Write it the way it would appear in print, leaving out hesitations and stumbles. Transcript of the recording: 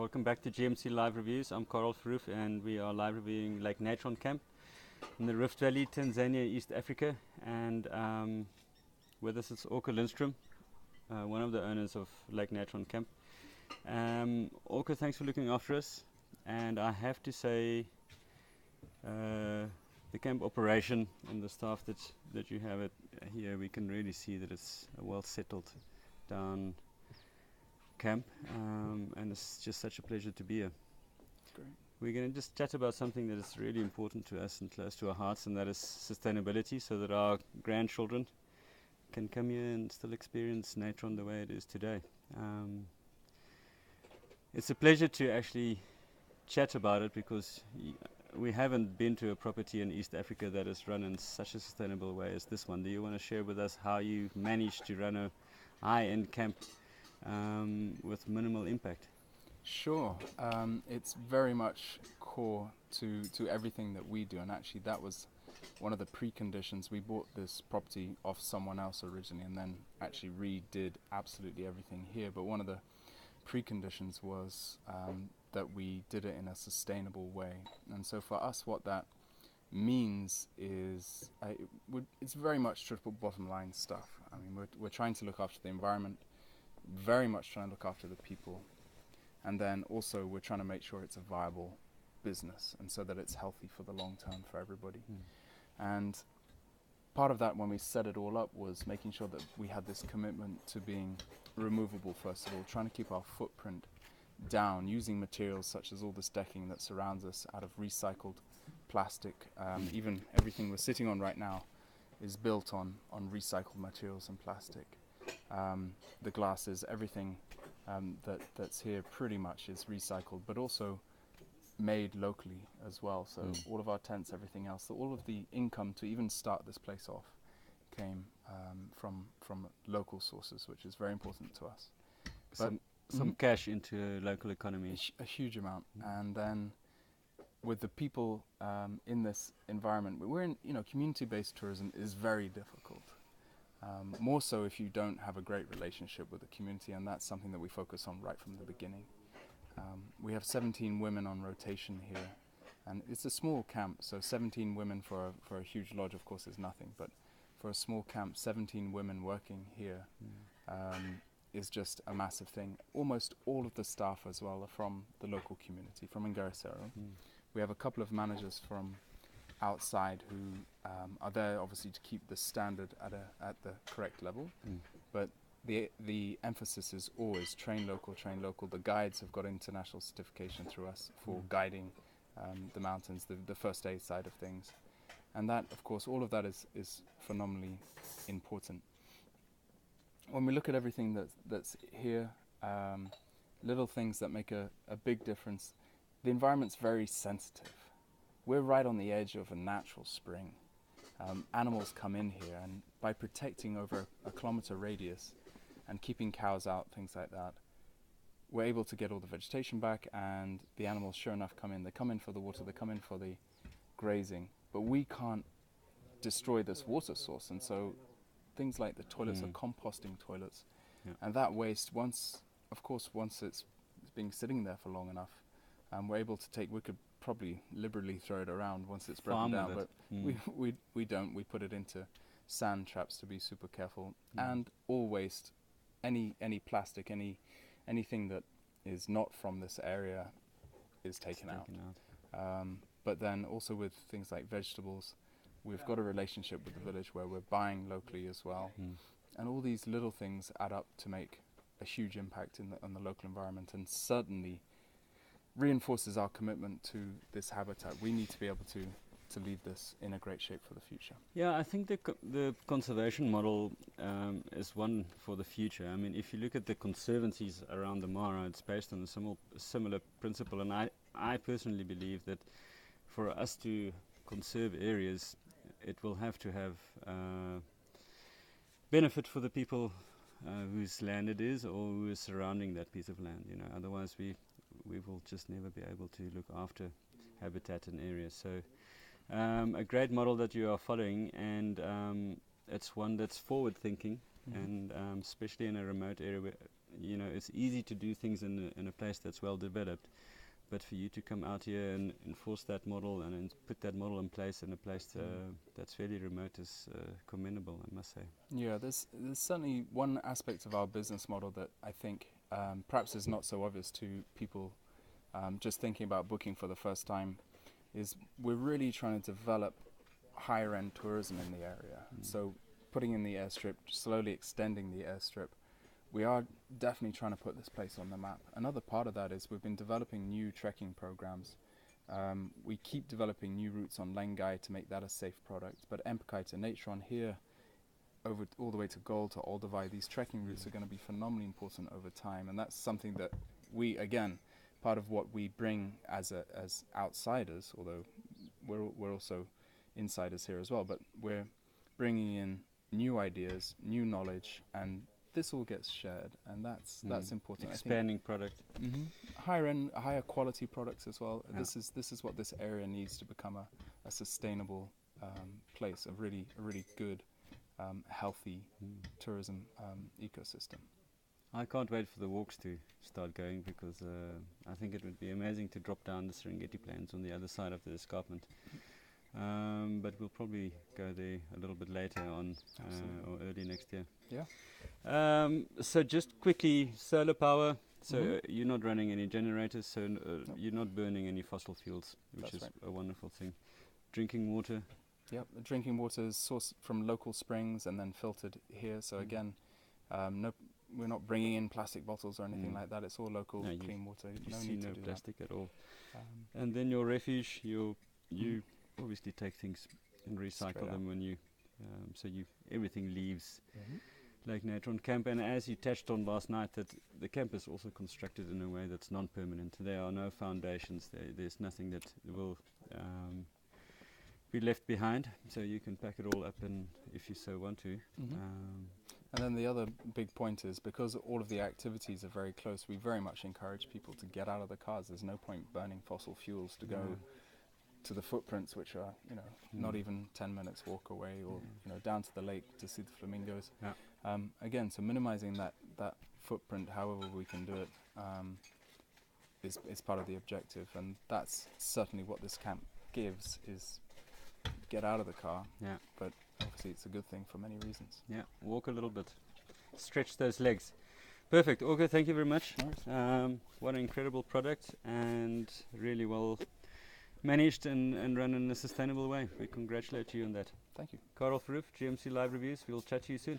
Welcome back to GMC Live Reviews. I'm Karel Verhoef and we are live reviewing Lake Natron Camp in the Rift Valley, Tanzania, East Africa. And with us is Orca Lindstrom, one of the owners of Lake Natron Camp. Orca, thanks for looking after us. And I have to say, the camp operation and the staff that you have here, we can really see that it's a well settled down camp, and it's just such a pleasure to be here. Great. We're going to just chat about something that is really important to us and close to our hearts, and that is sustainability, so that our grandchildren can come here and still experience Natron the way it is today. It's a pleasure to actually chat about it because we haven't been to a property in East Africa that is run in such a sustainable way as this one. Do you want to share with us how you managed to run a high-end camp with minimal impact? Sure. It's very much core to everything that we do, and actually that was one of the preconditions. We bought this property off someone else originally and then actually redid absolutely everything here, but one of the preconditions was that we did it in a sustainable way. And so for us, what that means is it's very much triple bottom line stuff. I mean, we're trying to look after the environment, very much trying to look after the people, and then also we're trying to make sure it's a viable business and so that it's healthy for the long term for everybody. And part of that, when we set it all up, was making sure that we had this commitment to being removable, first of all, trying to keep our footprint down, using materials such as all this decking that surrounds us out of recycled plastic. Even everything we're sitting on right now is built on recycled materials and plastic. The glasses, everything that's here pretty much is recycled, but also made locally as well. So all of our tents, everything else, so all of the income to even start this place off came from local sources, which is very important to us. But some cash into local economy. A huge amount. And then with the people in this environment, we're in, community-based tourism is very difficult. More so if you don't have a great relationship with the community, and that's something that we focus on right from the beginning. We have 17 women on rotation here, and it's a small camp, so 17 women for a huge lodge, of course, is nothing, but for a small camp, 17 women working here is just a massive thing. Almost all of the staff as well are from the local community, from Ngarasero. We have a couple of managers from outside who are there obviously to keep the standard at the correct level, but the emphasis is always train local, train local. The guides have got international certification through us for guiding the mountains, the first aid side of things, and that, of course, all of that is phenomenally important. When we look at everything that's here, little things that make a big difference. The environment's very sensitive. We're right on the edge of a natural spring. Animals come in here, and by protecting over a kilometer radius and keeping cows out, things like that, we're able to get all the vegetation back, and the animals sure enough come in. They come in for the water, they come in for the grazing, but we can't destroy this water source, and so things like the toilets are composting toilets, and that waste, once it's been sitting there for long enough, we're able to take, we could probably liberally throw it around once it's broken down, but we don't. We put it into sand traps to be super careful, and all waste, any plastic, anything that is not from this area is taken out. But then also with things like vegetables, we've got a relationship with the village where we're buying locally as well, and all these little things add up to make a huge impact on the local environment, and certainly reinforces our commitment to this habitat. We need to be able to leave this in a great shape for the future. Yeah, I think the conservation model is one for the future. I mean, if you look at the conservancies around the Mara, it's based on a similar principle, and I personally believe that for us to conserve areas, it will have to have benefit for the people whose land it is, or who is surrounding that piece of land. Otherwise we will just never be able to look after habitat in areas. So a great model that you are following, and it's one that's forward thinking, and especially in a remote area you know, it's easy to do things in a place that's well developed, but for you to come out here and enforce that model and put that model in place in a place that's fairly remote is commendable, I must say. Yeah, there's certainly one aspect of our business model that I think perhaps is not so obvious to people just thinking about booking for the first time, is we're really trying to develop higher end tourism in the area. So putting in the airstrip, slowly extending the airstrip, we are definitely trying to put this place on the map. Another part of that is we've been developing new trekking programs. We keep developing new routes on Lengai to make that a safe product, but Empekai to Natron here, over all the way to Gold to Olduvai, these trekking routes are going to be phenomenally important over time, and that's something that we, again, part of what we bring as outsiders, although we're also insiders here as well, but we're bringing in new ideas, new knowledge, and this all gets shared, and that's important. Expanding product. Higher end, higher quality products as well. Yeah. This is what this area needs to become a sustainable place, a really good, healthy tourism ecosystem. I can't wait for the walks to start going, because I think it would be amazing to drop down the Serengeti Plains on the other side of the escarpment. But we'll probably go there a little bit later on or early next year. Yeah. So just quickly, solar power. So you're not running any generators, so you're not burning any fossil fuels, which is a wonderful thing. Drinking water. Yep, the drinking water is sourced from local springs and then filtered here. So again, we're not bringing in plastic bottles or anything like that. It's all local, clean water. You no see need no to do plastic that. at all. And then your refuge, you obviously take things and recycle them when you, so everything leaves Lake Natron camp. And as you touched on last night, that the camp is also constructed in a way that's non-permanent. There are no foundations. There's nothing that will be left behind. So you can pack it all up, and if you so want to. And then the other big point is, because all of the activities are very close, we very much encourage people to get out of the cars. There's no point burning fossil fuels to go to the footprints, which are, not even 10 minutes walk away, or down to the lake to see the flamingos. Again, so minimizing that footprint however we can do it is part of the objective, and that's certainly what this camp gives, is get out of the car. But obviously it's a good thing for many reasons. Walk a little bit, stretch those legs. Perfect. Orca, thank you very much. What an incredible product, and really well managed and run in a sustainable way. We congratulate you on that. Thank you. Karel Verhoef, GMC Live Reviews. We'll chat to you soon.